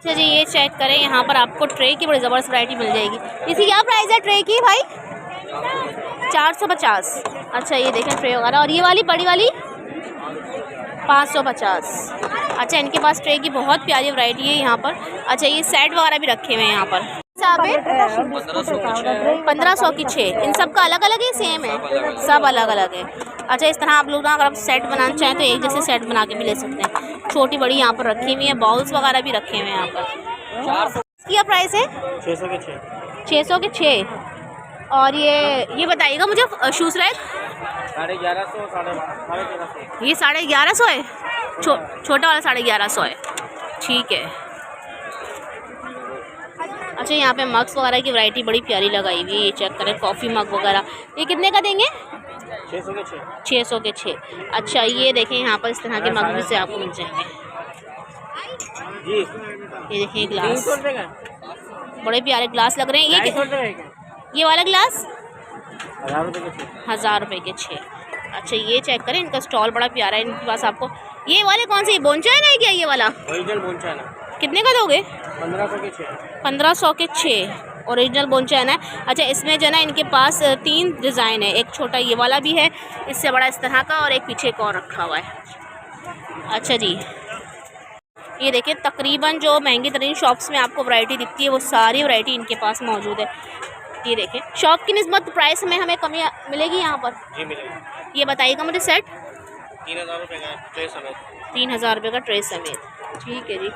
अच्छा जी, ये चेक करें, यहाँ पर आपको ट्रे की बड़ी ज़बरदस्त वैरायटी मिल जाएगी। इसकी क्या प्राइस है ट्रे की भाई? 450। अच्छा ये देखें ट्रे वगैरह। और ये वाली बड़ी वाली 550। अच्छा इनके पास ट्रे की बहुत प्यारी वैरायटी है यहाँ पर। अच्छा ये सेट वगैरह भी रखे हुए हैं यहाँ पर। 1500 की 6। इन सब का अलग अलग है सेम है? सब अलग अलग है। अच्छा इस तरह आप लोग ना अगर आप सेट बनाना चाहें तो एक जैसे सेट बना के भी ले सकते हैं। छोटी बड़ी यहाँ पर रखी हुई है, बाउल्स वगैरह भी रखे हुए हैं यहाँ पर। क्या प्राइस है? 600 के 6। 600 के 6। और ये बताइएगा मुझे शूज़ रैक 1150, 1350। ये 1150 है? छोटा वाला 1150 है। ठीक है। अच्छा यहाँ पे मग्स वगैरह की वैरायटी बड़ी प्यारी लगाई हुई है। ये चेक करें कॉफ़ी मग वगैरह। ये कितने का देंगे? 600 के 6। 600 के 6। अच्छा ये देखें यहाँ पर इस तरह के मग भी से आपको मिल जाएंगे जी। ये देखिए ग्लास, बड़े प्यारे ग्लास लग रहे हैं। ये वाला ग्लास 1000 रुपये के 6। अच्छा ये चेक करें, इनका स्टॉल बड़ा प्यारा है। इनके पास आपको ये वाले कौन से बोनचाइन है क्या? ये वाला ओरिजिनल बोनचाइन है। कितने का दोगे? 1500 के 6। 1500 के 6 ओरिजिनल बोनचाइन है। अच्छा इसमें जो है ना इनके पास 3 डिज़ाइन है। एक छोटा ये वाला भी है, इससे बड़ा इस तरह का, और एक पीछे एक और रखा हुआ है। अच्छा जी ये देखिए तकरीबन जो महंगी तरीन शॉप्स में आपको वैरायटी दिखती है वो सारी वैरायटी इनके पास मौजूद है। ये देखें शॉप की निस्बत प्राइस में हमें कमी मिलेगी यहाँ पर? जी मिलेगी। ये बताइएगा मुझे सेट 3000 रुपये का ट्रे समेत। 3000 रुपये का ट्रे समेत। ठीक है जी।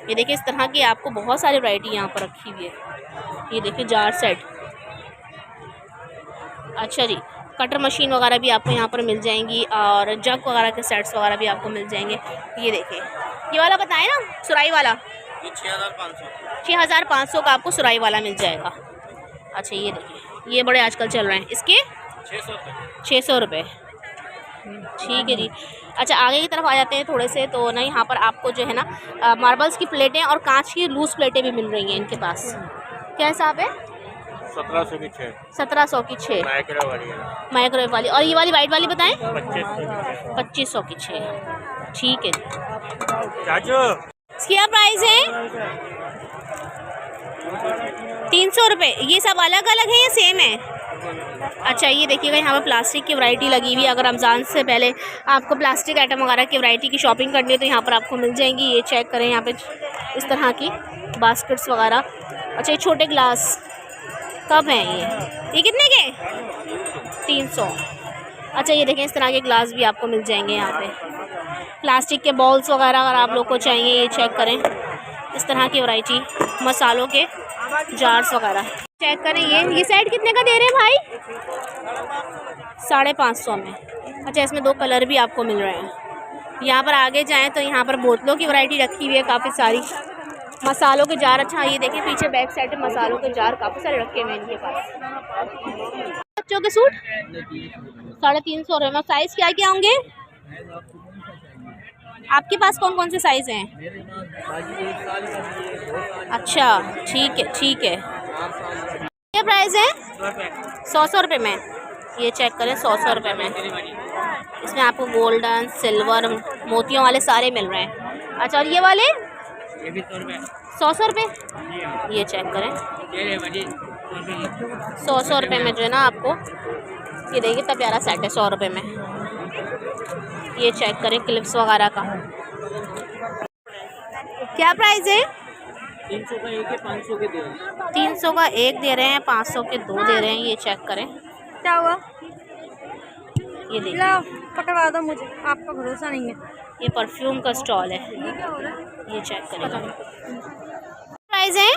ये देखिए इस तरह की आपको बहुत सारी वैरायटी यहाँ पर रखी हुई है। ये देखिए जार सेट। अच्छा जी कटर मशीन वगैरह भी आपको यहाँ पर मिल जाएंगी, और जग वगैरह के सेट्स वगैरह भी आपको मिल जाएंगे। ये देखिए ये वाला बताएं ना सुराई वाला, ये 6500। 6500 का आपको सुराई वाला मिल जाएगा। अच्छा ये देखिए ये बड़े आजकल चल रहे हैं, इसके 600 रुपये। ठीक है जी। अच्छा आगे की तरफ आ जाते हैं थोड़े से, तो ना यहाँ पर आपको जो है ना मार्बल्स की प्लेटें और कांच की लूज प्लेटें भी मिल रही हैं इनके पास। क्या हिसाब है? 1700 की 6। 1700 की 6 माइक्रो वाली है। माइक्रोवेव वाली। और ये वाली वाइट वाली बताएं? 2500 2500 की 6। की 6। ठीक है जी। चाचू इसकी क्या प्राइस है? 300 रुपये। ये सब अलग अलग है या सेम है? अच्छा ये देखिएगा यहाँ पर प्लास्टिक की वैरायटी लगी हुई है। अगर रमज़ान से पहले आपको प्लास्टिक आइटम वगैरह की वैरायटी की शॉपिंग करनी है तो यहाँ पर आपको मिल जाएंगी। ये चेक करें यहाँ पे इस तरह की बास्केट्स वगैरह। अच्छा ये छोटे ग्लास कब हैं ये कितने के? 300। अच्छा ये देखें इस तरह के ग्लास भी आपको मिल जाएंगे यहाँ पे। प्लास्टिक के बॉल्स वगैरह अगर आप लोग को चाहिए, ये चेक करें इस तरह की वैरायटी। मसालों के जार्स वगैरह चेक करें। ये सेट कितने का दे रहे हैं भाई? 550 में। अच्छा इसमें 2 कलर भी आपको मिल रहे हैं। यहाँ पर आगे जाएं तो यहाँ पर बोतलों की वैरायटी रखी हुई है काफ़ी सारी। मसालों के जार, अच्छा ये देखिए पीछे बैक साइड में मसालों के जार काफ़ी सारे रखे हुए हैं इनके पास। बच्चों के सूट 350 रुपये में। साइज़ क्या क्या होंगे आपके पास? कौन कौन से साइज़ हैं? अच्छा ठीक है ठीक है। क्या प्राइस है? 100 रुपये में। ये चेक करें 100 रुपये में। इसमें आपको गोल्डन सिल्वर मोतियों वाले सारे मिल रहे हैं। अच्छा और ये वाले? ये भी 100 रुपये। ये चेक करें 100 रुपये में जो है ना आपको ये देखिए कितना प्यारा सेट है 100 रुपये में। ये चेक करें क्लिप्स वगैरह का। क्या प्राइस है? 300 का एक है, 500 के 2। 300 का एक दे रहे हैं, 500 के 2 दे रहे हैं। ये चेक करें। क्या हुआ? ये देखिए पकड़वा दो मुझे, आपका भरोसा नहीं है। ये परफ्यूम का स्टॉल है। ये चेक करें। प्राइस है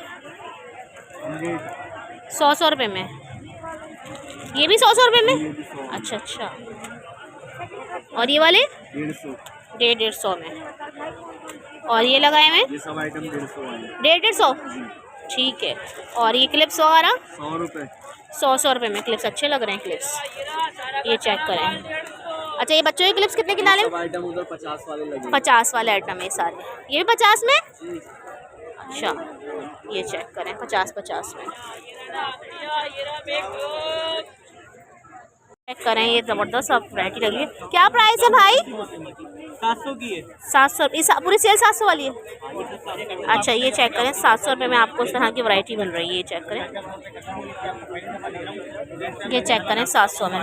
100 रुपये में। ये भी 100 रुपये में। अच्छा अच्छा। और ये वाले 150 में। और ये लगाए हुए ये सब आइटम 150 150। ठीक है। और ये क्लिप्स वगैरह 100 रुपये। 100 रुपये में। क्लिप्स अच्छे लग रहे हैं क्लिप्स। ये चेक करें। अच्छा ये बच्चों के क्लिप्स कितने की डालें? आइटम उधर 50 वाले लगे। 50 वाले आइटम है सारे। ये भी 50 में। अच्छा ये चेक करें 50 में। चेक करें ये ज़बरदस्त सब वैरायटी लगी है। क्या प्राइस है भाई? 700 की है। 700 इस पूरी सेल 700 वाली है। अच्छा ये चेक करें 700 रुपये में आपको इस तरह की वैरायटी मिल रही है। ये चेक करें, ये चेक करें 700 में।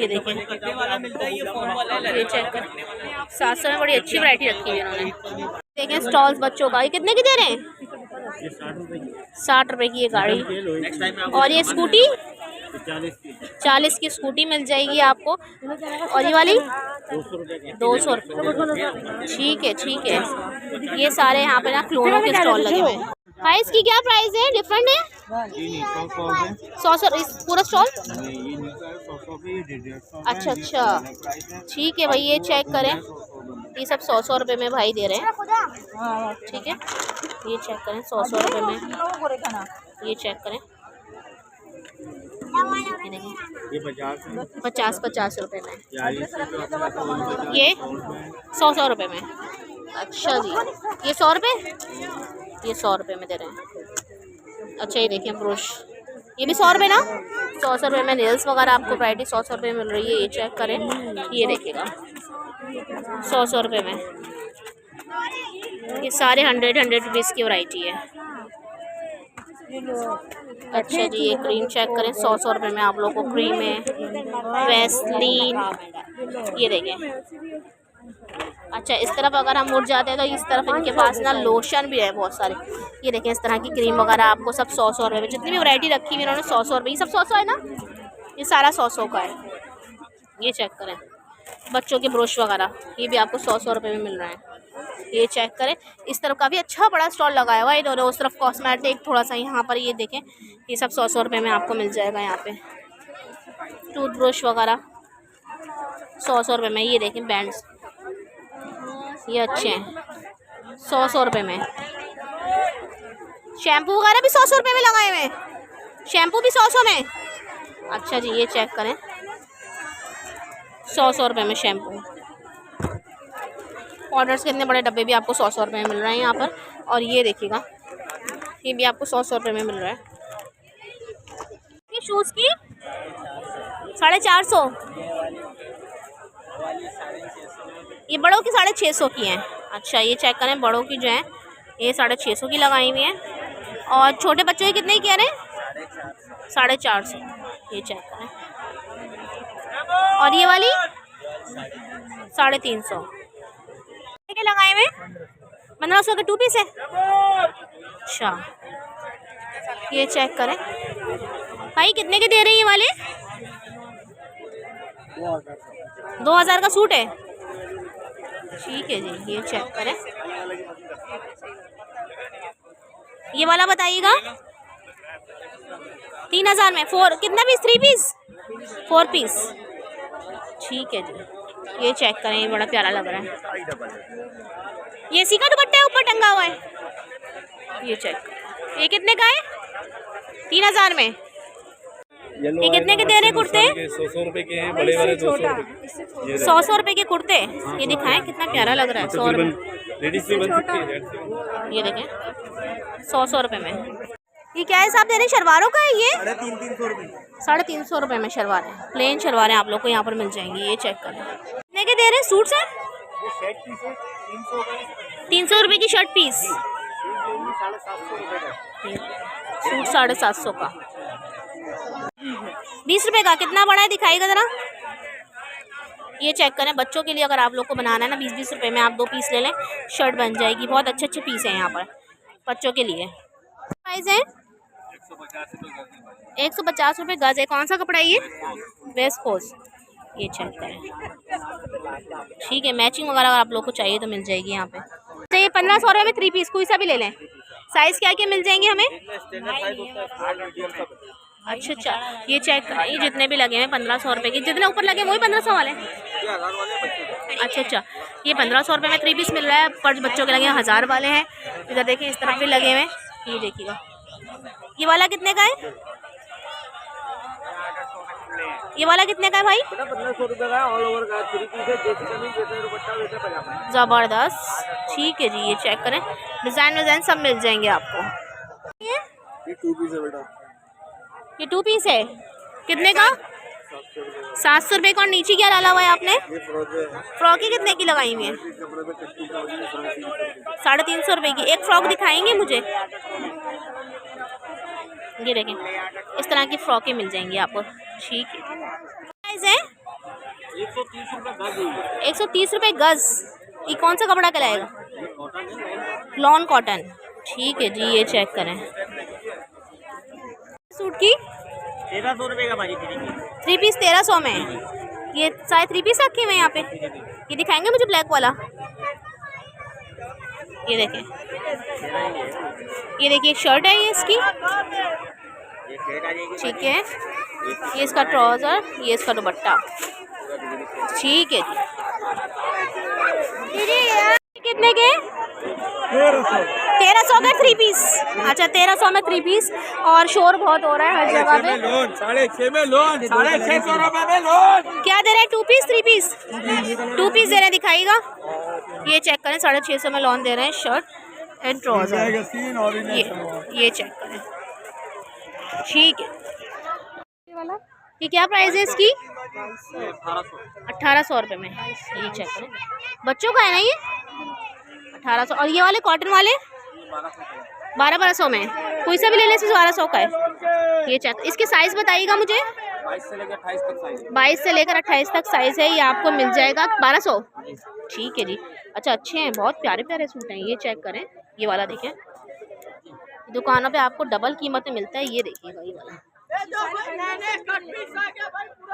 ये देखिए, ये चेक करें 700 में बड़ी अच्छी वैरायटी रखी है इन्होंने। देखें स्टॉल्स बच्चों का, ये कितने की दे रहे हैं? 60 रुपये की ये गाड़ी। और ये स्कूटी 40 की स्कूटी मिल जाएगी आपको। और ये वाली 200 रुपये। ठीक है ठीक है। ये सारे यहाँ पे ना खिलौनों के स्टॉल लगे हुए हैं। भाई इसकी क्या प्राइस है? डिफरेंट है? 100 इस पूरा स्टॉल? अच्छा अच्छा ठीक है भाई। ये चेक करें, ये सब 100 रुपये में भाई दे रहे हैं। ठीक है, ये चेक करें 100 रुपये में। ये चेक करें, ये 50 रुपये में। ये 100 रुपये में। अच्छा जी, ये 100 रुपये, ये 100 रुपये में दे रहे हैं। अच्छा ये देखिए ब्रश, ये भी 100 रुपये ना? 100 रुपये में नेल्स वगैरह आपको वैरायटी 100 रुपये में मिल रही है। ये चेक करें, ये देखिएगा 100 रुपये में। ये सारे 100 रुपीज़ की वैरायटी है। अच्छा जी, ये क्रीम चेक करें 100 रुपये में आप लोगों को क्रीम है, वैसलीन। ये देखें। अच्छा इस तरफ अगर हम मुड़ जाते हैं तो इस तरफ इनके पास ना लोशन भी है बहुत सारे। ये देखें इस तरह की क्रीम वगैरह आपको सब 100 रुपये में। जितनी भी वैरायटी रखी हुई इन्होंने 100 रुपये। ये सब 100 है ना? ये सारा 100 का है। ये चेक करें, बच्चों के ब्रश वगैरह ये भी आपको 100 रुपये में मिल रहा है। ये चेक करें, इस तरफ काफ़ी अच्छा बड़ा स्टॉल लगाया हुआ है इन्होंने। उस तरफ कॉस्मेटिक थोड़ा सा, यहाँ पर ये देखें ये सब 100 रुपये में आपको मिल जाएगा। यहाँ पे टूथब्रश वगैरह 100 रुपये में। ये देखें बैंड्स, ये अच्छे हैं 100 रुपये में। शैम्पू वगैरह भी 100 रुपये में लगाए हुए हैं। शैम्पू भी 100 में। अच्छा जी, ये चेक करें 100 रुपये में शैम्पू। ऑर्डर्स के इतने बड़े डब्बे भी आपको 100 रुपये में मिल रहे हैं यहाँ पर। और ये देखिएगा, ये भी आपको 100 रुपये में मिल रहा है। ये शूज़ की 450, ये बड़ों की 650 की हैं। अच्छा ये चेक करें, बड़ों की जो है ये 650 की लगाई हुई हैं। और छोटे बच्चों की कितने की कह रहे हैं? 450। ये चेक करें। और ये वाली 350 के लगाए हुए 1500 के 2 पीस है। अच्छा ये चेक करें भाई, कितने के दे रहे हैं ये वाले? 2000 का सूट है। ठीक है जी, ये चेक करें। ये वाला बताइएगा 3000 में। 4 कितना पीस? 3 piece 4 piece. ठीक है जी, ये चेक करें, ये बड़ा प्यारा लग रहा है। ये इसी का दुपट्टा है, ऊपर टंगा हुआ है। ये चेक, ये कितने का है? 3000 में। ये कितने के दे रहे हैं कुर्ते? 100 रुपए के हैं, बड़े वाले 200 रुपए। 100 रुपए के कुर्ते। ये दिखाएं कितना प्यारा लग रहा है। 100 रुपये। ये देखें 100 रुपये में। ये क्या हिसाब दे रहे हैं? शलवारों का है ये? 350 रुपए। 350 रुपये में शलवार है। प्लेन शलवारें आप लोग को यहाँ पर मिल जाएंगी। ये चेक करें, कितने के दे रहे हैं? सूट है 300 रुपये की शर्ट पीस। सूट 750 का। 20 रुपये का। कितना बड़ा है दिखाएगा ज़रा। ये चेक करें, बच्चों के लिए अगर आप लोग को बनाना है ना 20-20 रुपये में आप 2 पीस ले लें, शर्ट बन जाएगी। बहुत अच्छे अच्छे पीस हैं यहाँ पर बच्चों के लिए। प्राइस है 150 रुपये गज है। कौन सा कपड़ा है ये? West coast. ये चेक करें। ठीक है, मैचिंग वगैरह अगर आप लोग को चाहिए तो मिल जाएगी यहाँ पे। तो ये 1500 रुपये में 3 पीस कोई सा भी ले लें। साइज़ क्या क्या मिल जाएंगे हमें? अच्छा अच्छा, ये चेक करें, ये जितने भी लगे हैं 1500 रुपये के। जितने ऊपर लगे वही 1500 वाले। अच्छा अच्छा, ये 1500 रुपये में 3 पीस मिल रहा है। पर बच्चों के लगे 1000 वाले हैं। इधर देखिए इस तरफ भी लगे हुए हैं। ये देखिएगा, ये वाला कितने का है? ये वाला कितने का है भाई? 1500 रुपए का ऑल ओवर का 3 पीस है। जैसे कमीज जैसे दुपट्टा वैसे पजामा। ज़बरदस्त। ठीक है जी, ये चेक करें, डिज़ाइन सब मिल जाएंगे आपको। ये 2 पीस है बेटा। ये 2 पीस है। कितने का? 700 रुपये का। और नीचे क्या डाला हुआ है आपने? फ्रॉकें कितने की लगाई हुई है? 350 रुपये की। एक फ्रॉक दिखाएंगे मुझे? ये देखें, इस तरह की फ्रॉकें मिल जाएंगी आपको। ठीक है, प्राइस है 130 रुपये गज। ये कौन सा कपड़ा कहलाएगा? Lawn cotton. ठीक है जी, ये चेक करें। सूट की 1300 रुपये का भाजी। 3 पीस 1300 में। ये सारे 3 पीस रखे हुए हैं यहाँ पे। ये दिखाएंगे मुझे ब्लैक वाला? ये देखें, ये देखिए शर्ट है ये इसकी। ठीक है, ये इसका ट्राउजर, ये इसका दुपट्टा। ठीक है जी। कितने के? 1300 का 3 पीस। अच्छा, 1300 में 3 पीस। और शोर बहुत हो रहा है हर जगह पे। 650 में लोन, 650 रुपये में लोन। क्या दे रहे हैं? 2 पीस 3 पीस? 2 पीस दे रहे हैं, दिखाइएगा। ये चेक करें, 650 में लोन दे रहे हैं शर्ट एंड ट्राउजर। ये चेक करें। ठीक है, ये क्या प्राइस है इसकी? 1800 रुपये में। ये चेक करें, बच्चों का है ना ये? 1800। और ये वाले कॉटन वाले 1200 में। कोई सा भी ले लें, इसमें 1200 का है। ये चेक, इसके साइज बताइएगा मुझे। 22 से लेकर 28 तक साइज। 22 से लेकर 28 तक साइज है। ये आपको मिल जाएगा 1200। ठीक है जी। अच्छा, अच्छे हैं, बहुत प्यारे प्यारे सूट हैं। ये चेक करें, ये वाला देखें, दुकानों पे आपको डबल कीमत में मिलता है। ये देखिएगा, ये वाला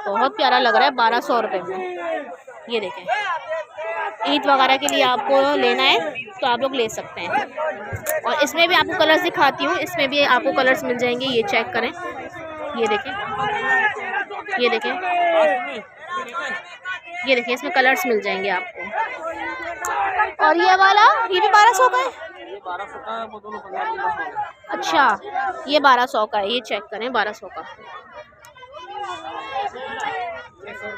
बहुत प्यारा लग रहा है, 1200 रुपये में। ये देखें, ईद वगैरह के लिए आपको लेना है तो आप लोग ले सकते हैं। और इसमें भी आपको कलर्स दिखाती हूँ, इसमें भी आपको कलर्स मिल जाएंगे। ये चेक करें, ये देखें, ये देखें, ये देखिए, इसमें कलर्स मिल जाएंगे आपको। और ये वाला, ये भी 1200 का है। 1200 का, वो दोनों 1500। अच्छा, ये 1200 का है। ये चेक करें, 1200 का।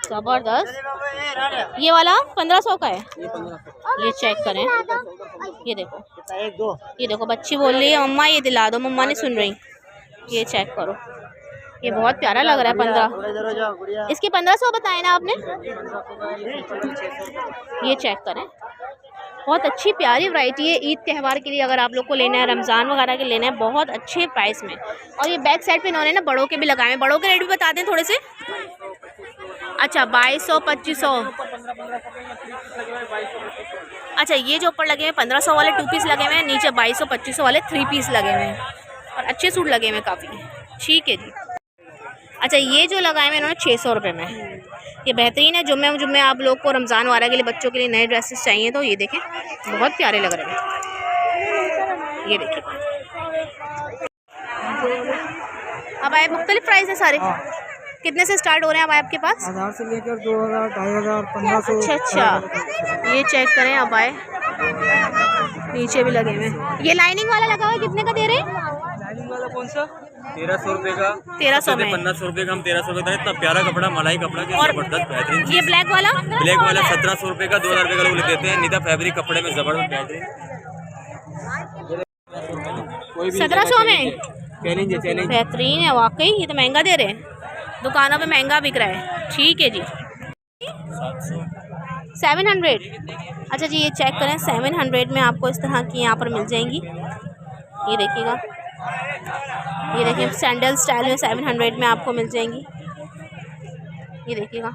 जबरदस्त। ये वाला 1500 का है। ये चेक करें, ये देखो, ये देखो, बच्ची बोल रही है मम्मा ये दिला दो, मम्मा नहीं सुन रही। ये चेक करो, ये बहुत प्यारा लग रहा है। 15, इसके 1500 बताए ना आपने? ये चेक करें, बहुत अच्छी प्यारी वैरायटी है। ईद त्यौहार के लिए अगर आप लोग को लेना है, रमज़ान वगैरह के लेना है, बहुत अच्छे प्राइस में। और ये बैक साइड पे इन्होंने ना बड़ों के भी लगाए हैं। बड़ों के रेट भी बता दें थोड़े से। अच्छा, 2200, 2500। अच्छा, ये जो ऊपर लगे हुए 1500 वाले 2 पीस लगे हुए हैं, नीचे 2200, 2500 वाले 3 पीस लगे हुए हैं। और अच्छे सूट लगे हुए हैं काफ़ी। ठीक है जी। अच्छा, ये जो लगाए हुए इन्होंने 600 रुपये में। ये बेहतरीन है। जुम्मे आप लोग को रमज़ान वगैरह के लिए बच्चों के लिए नए ड्रेसेस चाहिए तो ये देखें, बहुत प्यारे लग रहे हैं। ये देखिए, अब आए मुख्तलिफ प्राइस है सारे। कितने से स्टार्ट हो रहे हैं अब आपके पास? 1000 से लेकर 2000, 2500, 1500। अच्छा अच्छा, ये चेक करें। अब आए, नीचे भी लगे हुए हैं। ये लाइनिंग वाला लगा हुआ है, कितने का दे रहे हैं? लाइनिंग वाला कौन सा? 1300 रुपये का। 1300 में। 1500 रुपये का, हम 1300 रुपये का। इतना प्यारा कपड़ा, मलाई कपड़ा, और जबरदस्त बेहतरीन। ये ब्लैक वाला? ब्लैक वाला 1700 रुपये का, 2000 रुपये का लोग देते हैं। निदा फैब्रिक कपड़े में जबरदस्त बेहतरीन। 1700 में चैलेंज है, चैलेंज बेहतरीन है वाकई। ये तो महंगा दे रहे हैं, दुकानों पे महंगा बिक रहा है। ठीक है जी। 700। अच्छा जी, ये चेक करें, 700 में आपको इस तरह की यहाँ पर मिल जाएंगी। ये देखिएगा, ये देखिए, सैंडल स्टाइल में 700 में आपको मिल जाएंगी। ये देखिएगा,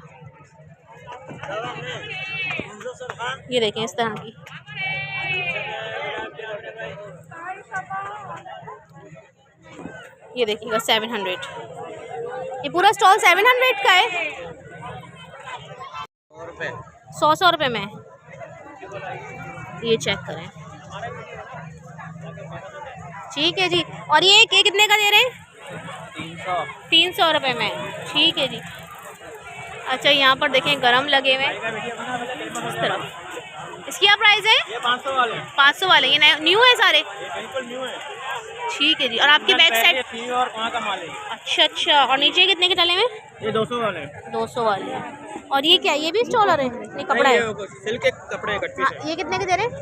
ये देखें, इस तरह की। ये देखिएगा 700। ये पूरा स्टॉल 700 का है। 100 रुपये में। ये चेक करें। ठीक है जी। और ये कितने का दे रहे हैं? 300 रुपये में। ठीक है जी। अच्छा, यहाँ पर देखें गरम लगे हुए इस तरफ। इसकी क्या प्राइस है? ये 500 वाले। 500 वाले। ये न्यू है सारे? बिल्कुल न्यू है। ठीक है जी। और आपकी बैक साइड? और वहाँ का माल है। अच्छा अच्छा। और नीचे कितने के डले हुए? ये 200 वाले। 200 वाले। और ये क्या, ये भी स्टॉलर है? ये कपड़ा है? सिल्क के कपड़े कट पीस है। ये कितने के दे रहे हैं?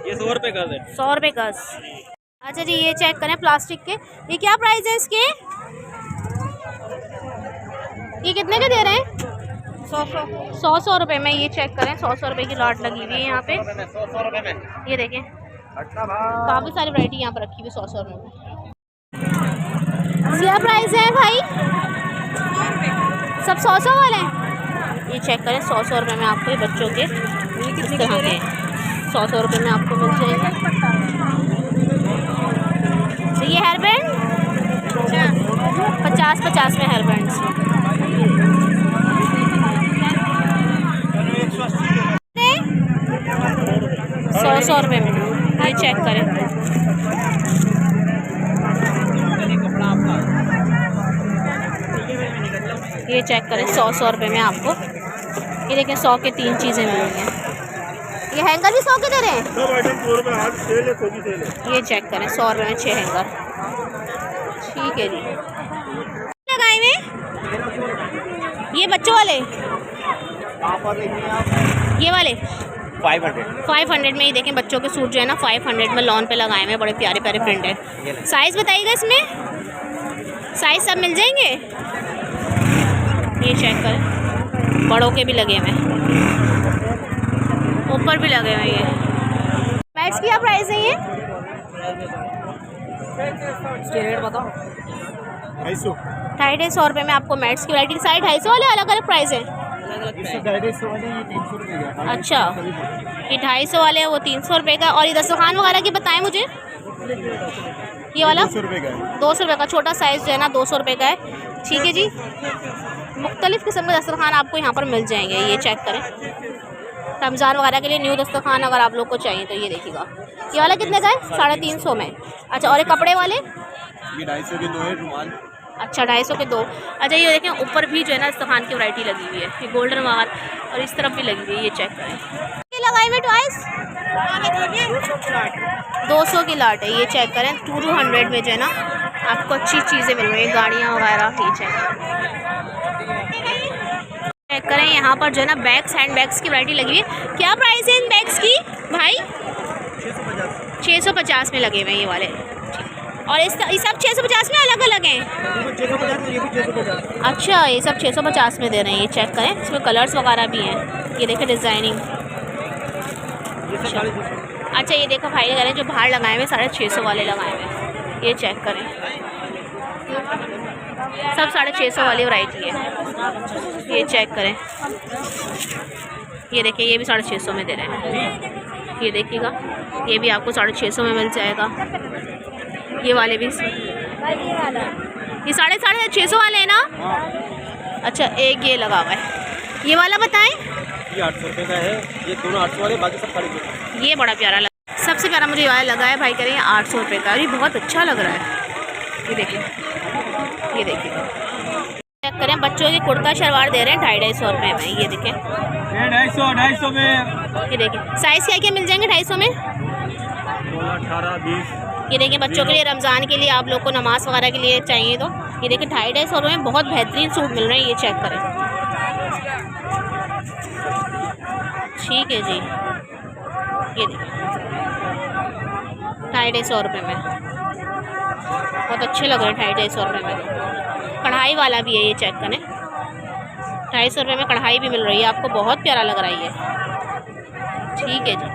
ये 100 रुपये का है। 100 रुपये का। अच्छा जी, ये चेक करें प्लास्टिक के। ये क्या प्राइस है इसके? ये कितने के दे रहे हैं? 100 रुपए में। ये चेक करें, 100 रुपए की लॉट लगी हुई है यहाँ पे। 100 रुपए में। ये देखें काफ़ी सारी वैरायटी यहाँ पर रखी हुई 100 रुपए में। क्या प्राइस है भाई? सब 100 वाले हैं। ये चेक करें 100 रुपए में आपको ये बच्चों के इस तरह के 100 रुपए में आपको मिल जाएंगे। तो ये हेयर बैंड 50 में हेयर बैंड 100 रुपए में। ये चेक करें ये चेक करें 100 रुपए में आपको ये देखें 100 के 3 चीज़ें मिल रही हैं। ये हैंगर भी 100 के दे रहे हैं। ये चेक करें 100 रुपए में 6 हैंगर। ठीक है जी। लगाए में ये बच्चों वाले ये वाले 500 में। ही देखें बच्चों के सूट जो है ना 500 में लॉन पे लगाए हुए, बड़े प्यारे प्यारे प्रिंट है। साइज़ बताइएगा इसमें, साइज़ सब मिल जाएंगे। ये चेक करें बड़ों के भी लगे हुए हैं, ऊपर भी लगे हुए हैं। ये मैट्स की क्या प्राइस है? ये रेट बताओ। 250 रुपये में आपको मैट्स की वैरायटी। साढ़े 250 वाले अलग अलग प्राइस है। अच्छा ये 250 वाले हैं, वो 300 रुपये का। और ये दस्तरखान वगैरह की बताएं मुझे। ये वाला 200 रुपये का छोटा साइज़ जो है ना 200 रुपये का है। ठीक है जी। मुख्तलिफ़ किस्म के दस्तरखान आपको यहाँ पर मिल जाएंगे। ये चेक करें रमज़ान वगैरह के लिए न्यू दस्तरखान अगर आप लोग को चाहिए तो ये देखिएगा। ये वाला कितने का है? 350 में। अच्छा और ये कपड़े वाले? ये 250 के 2 है रुमाल। अच्छा 250 के 2। अच्छा ये देखें ऊपर भी जो है ना दस्तरखान की वैरायटी लगी हुई है। ये गोल्डन वाल और इस तरफ भी लगी हुई है। ये चेक करें। ये लगाई में ट्वाइस 200 की लाट है। ये चेक करें 200 में जो है ना आपको अच्छी चीज़ें मिल रही हैं, गाड़ियाँ वगैरह। ये चेक करें यहाँ पर जो है ना बैग्स, हैंड बैग्स की वैरायटी लगी हुई है। क्या प्राइस है इन बैग्स की भाई? 650 में लगे हुए हैं ये वाले। और ये सब 650 में अलग अलग हैं। अच्छा ये सब 650 में दे रहे हैं। ये चेक करें इसमें कलर्स वगैरह भी हैं। ये देखें डिज़ाइनिंग। अच्छा ये देखो भाई कह रहे हैं जो बाहर लगाए हुए 650 वाले लगाए हुए। ये चेक करें सब 650 वाली वैरायटी है। ये चेक करें ये देखिए ये भी 650 में दे रहे हैं। ये देखिएगा ये भी आपको 650 में मिल जाएगा। ये वाले भी ये 650 वाले हैं ना। अच्छा एक ये लगा हुआ है। ये वाला बताएं। ये 800 रुपये का है। ये दोनों 800 वाले, बाकी सब 350। ये बड़ा प्यारा लगा, सबसे प्यारा मुझे ये वाला लगा है भाई। करें 800 रुपये का और ये बहुत अच्छा लग रहा है। ये देखिए चेक करें बच्चों की कुर्ता शलवार दे रहे हैं 250 रुपये में। ये देखें 250 में। ये देखिए साइज़ क्या क्या मिल जाएंगे 250 में? 18, 20। ये देखिए बच्चों के लिए रमज़ान के लिए आप लोग को नमाज वगैरह के लिए चाहिए तो ये देखिए 250 रुपये में बहुत बेहतरीन सूट मिल रहे हैं। ये चेक करें। ठीक है जी। ये देखिए 250 रुपये में बहुत अच्छे लग रहे हैं। 250 रुपये में कढ़ाई वाला भी है। ये चेक करें 250 रुपये में कढ़ाई भी मिल रही है आपको, बहुत प्यारा लग रहा है ये। ठीक है जी।